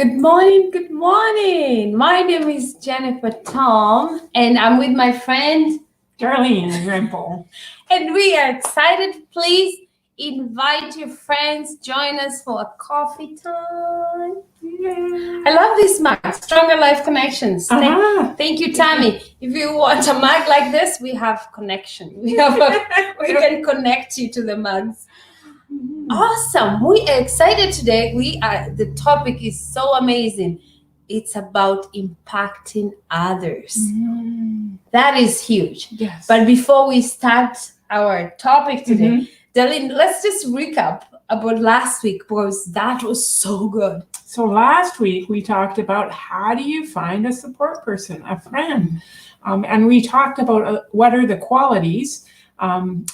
Good morning, good morning. My name is Jennifer Tom, and I'm with my friend Darlene Rimple. and we are excited. Please invite your friends, join us for a coffee time. Yay. I love this mug, Stronger Life Connections. Thank you, Tammy. If you want a mug like this, we have connection. We can connect you to the mugs. Awesome. We are excited today. The topic is so amazing. It's about impacting others. That is huge. Yes. But before we start our topic today, Darlene, let's just recap about last week because that was so good. So last week we talked about how do you find a support person, a friend, and we talked about what are the qualities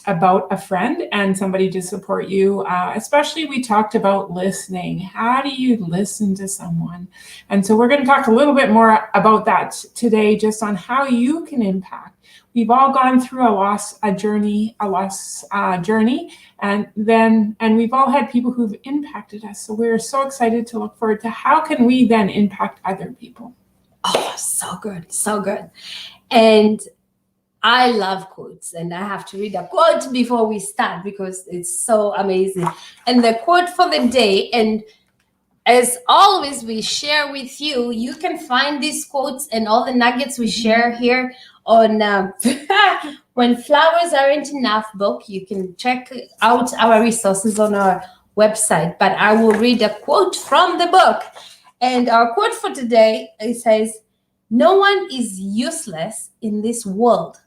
about a friend and somebody to support you. Especially we talked about listening. How do you listen to someone? And so we're going to talk a little bit more about that today, just on how you can impact. We've all gone through a loss journey, and we've all had people who've impacted us. So we're so excited to look forward to how can we then impact other people. Oh, so good, so good. And I love quotes, and I have to read a quote before we start because it's so amazing. And the quote for the day, and as always, we share with you. You can find these quotes and all the nuggets we share here on When Flowers Aren't Enough book. You can check out our resources on our website. But I will read a quote from the book. And our quote for today, it says, "No one is useless in this world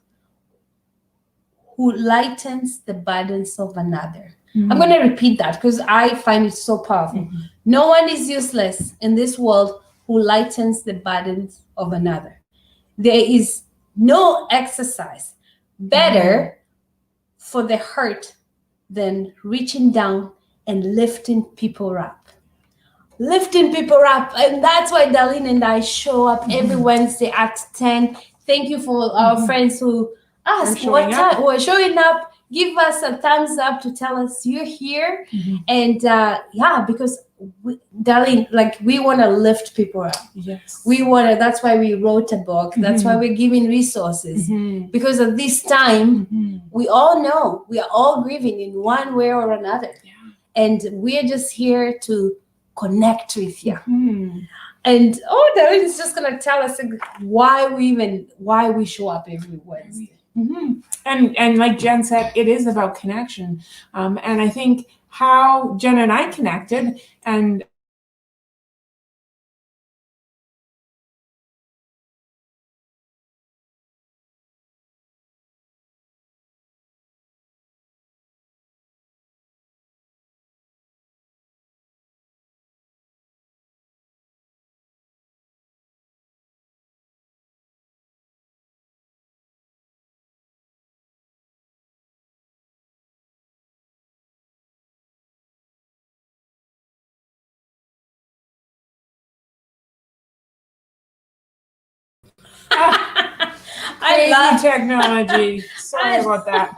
who lightens the burdens of another." I'm going to repeat that because I find it so powerful. No one is useless in this world who lightens the burdens of another. There is no exercise better for the hurt than reaching down and lifting people up. Lifting people up. And that's why Darlene and I show up every Wednesday at 10. Thank you for our friends who ask what time we're showing up. Give us a thumbs up to tell us you're here. And because Darlene, we want to lift people up. Yes. That's why we wrote a book. That's why we're giving resources. Because at this time, we all know we are all grieving in one way or another. Yeah. And we're just here to connect with you. And Darlene is just gonna tell us why we show up every Wednesday. And like Jen said, it is about connection. And I think how Jen and I connected and I love technology. Sorry about that.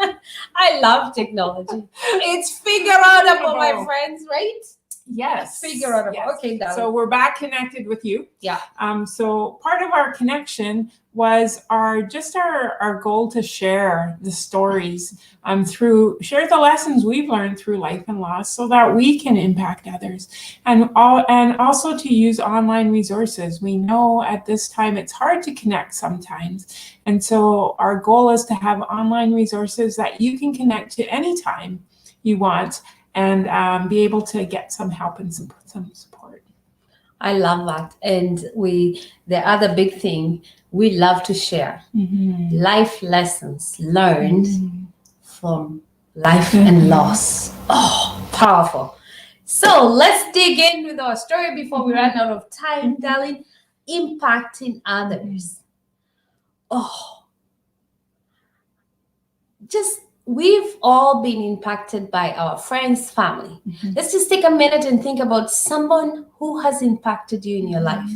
I love technology. It's figureoutable, my friends, right? Yes. Figureoutable. Yes. Okay, Darlene. So we're back connected with you. Yeah. So part of our connection was our goal to share the stories share the lessons we've learned through life and loss so that we can impact others, and also to use online resources. We know at this time it's hard to connect sometimes, and so our goal is to have online resources that you can connect to anytime you want and be able to get some help and some support. I love that. And the other big thing, we love to share life lessons learned from life and loss. Oh, powerful. So let's dig in with our story before we run out of time, Darlene. Impacting others. We've all been impacted by our friends, family. Let's just take a minute and think about someone who has impacted you in your life.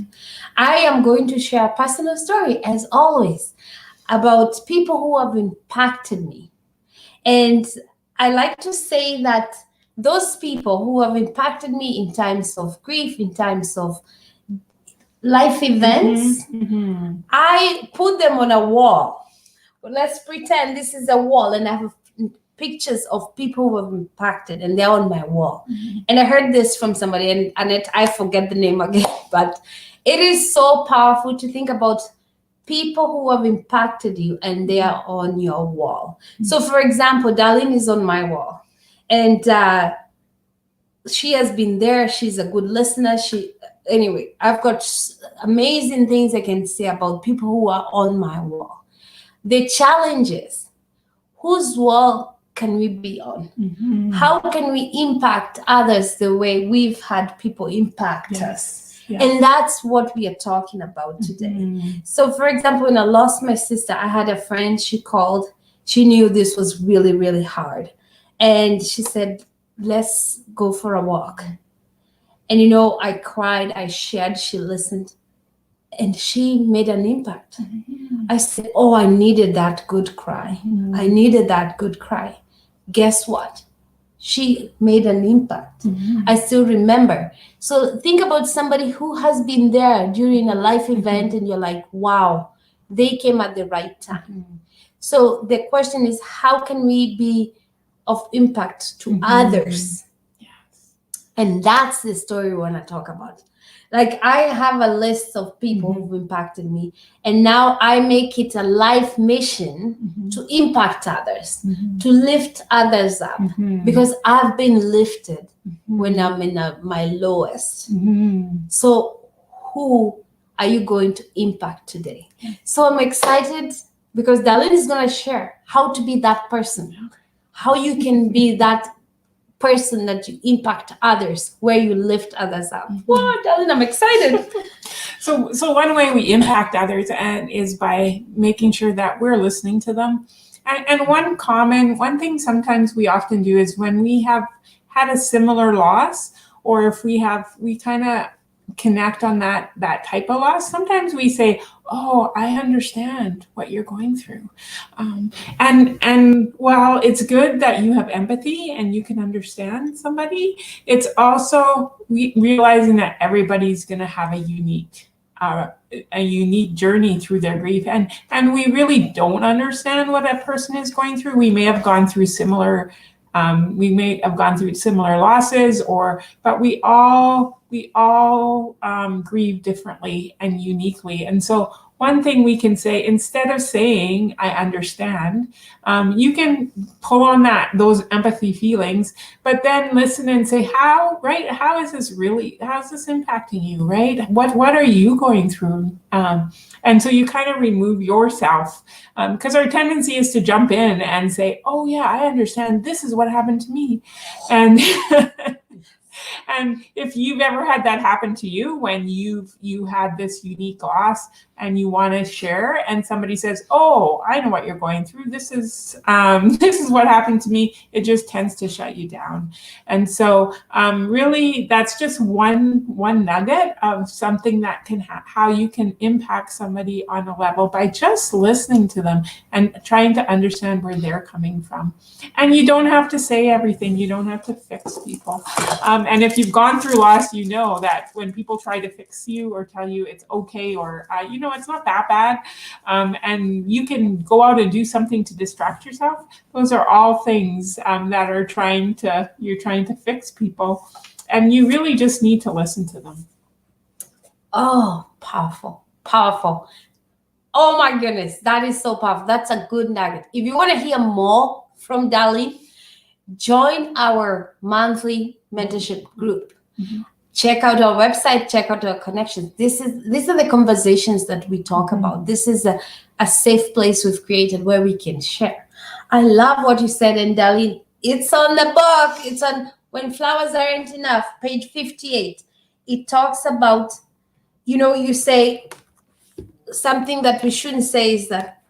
I am going to share a personal story, as always, about people who have impacted me. And I like to say that those people who have impacted me in times of grief, in times of life events. I put them on a wall. Well, let's pretend this is a wall and I have pictures of people who have impacted and they're on my wall. And I heard this from somebody, and Annette, I forget the name again, but it is so powerful to think about people who have impacted you and they are on your wall. So for example, Darlene is on my wall, and she has been there. She's a good listener. Anyway, I've got amazing things I can say about people who are on my wall. The challenge is, whose wall can we be on? How can we impact others the way we've had people impact us? Yeah. And that's what we are talking about today. So for example, when I lost my sister, I had a friend, she called, she knew this was really, really hard. And she said, let's go for a walk. And I cried, I shared, she listened, and she made an impact. I said, oh, I needed that good cry. I needed that good cry. Guess what? She made an impact. I still remember. So think about somebody who has been there during a life event and you're like, wow, they came at the right time. So the question is, how can we be of impact to others? And that's the story we want to talk about. Like, I have a list of people who've impacted me, and now I make it a life mission to impact others, to lift others up, because I've been lifted when I'm in my lowest. So who are you going to impact today? So I'm excited because Darlene is going to share how to be that person, how you can be that person that you impact others, where you lift others up. Wow, Darlene, I'm excited. So one way we impact others is by making sure that we're listening to them. And one thing sometimes we often do is when we have had a similar loss, or if we kind of connect on that type of loss, sometimes we say, oh, I understand what you're going through. And while it's good that you have empathy and you can understand somebody, it's also realizing that everybody's going to have a unique journey through their grief, and we really don't understand what that person is going through. We may have gone through similar losses, but we all grieve differently and uniquely. And so one thing we can say, instead of saying I understand, you can pull on those empathy feelings, but then listen and say, how is this impacting you, right? What are you going through? And so you kind of remove yourself, because our tendency is to jump in and say, oh yeah, I understand, this is what happened to me. And and if you've ever had that happen to you, when you had this unique loss and you want to share, and somebody says, oh, I know what you're going through, this is what happened to me, it just tends to shut you down. And so really, that's just one nugget of something that can how you can impact somebody on a level by just listening to them and trying to understand where they're coming from. And you don't have to say everything, you don't have to fix people. And if you've gone through loss, you know that when people try to fix you or tell you it's okay, or it's not that bad, and you can go out and do something to distract yourself, those are all things that are you're trying to fix people, and you really just need to listen to them. Oh, powerful. Oh my goodness, that is so powerful. That's a good nugget. If you want to hear more from Darlene, join our monthly mentorship group. Check out our website, check out our connections. These are the conversations that we talk about. This is a safe place we've created where we can share. I love what you said, and Darlene, it's on the book. It's on When Flowers Aren't Enough, page 58. It talks about, you say something that we shouldn't say is that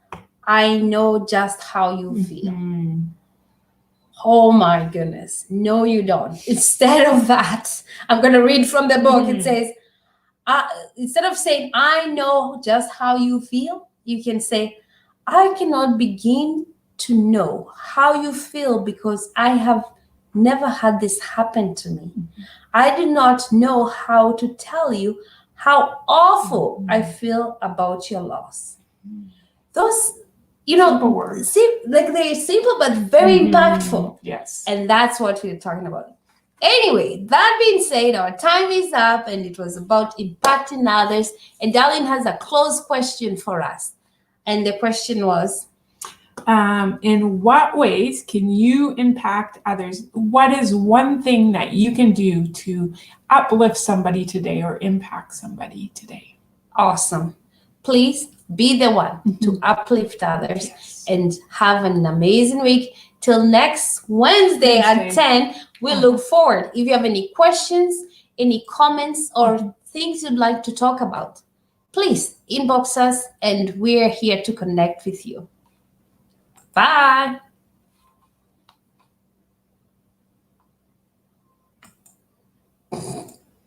I know just how you feel. Oh my goodness. No, you don't. Instead of that, I'm going to read from the book. It says, instead of saying, I know just how you feel, you can say, I cannot begin to know how you feel because I have never had this happen to me. I do not know how to tell you how awful I feel about your loss. Those, Simple words. like they're simple but very impactful. Yes. And that's what we're talking about. Anyway, that being said, our time is up, and it was about impacting others. And Darlene has a close question for us. And the question was, in what ways can you impact others? What is one thing that you can do to uplift somebody today or impact somebody today? awesome. Please be the one to uplift others. Yes. And have an amazing week. Till next Wednesday at 10, we look forward. If you have any questions, any comments, or things you'd like to talk about, please inbox us, and we're here to connect with you. Bye.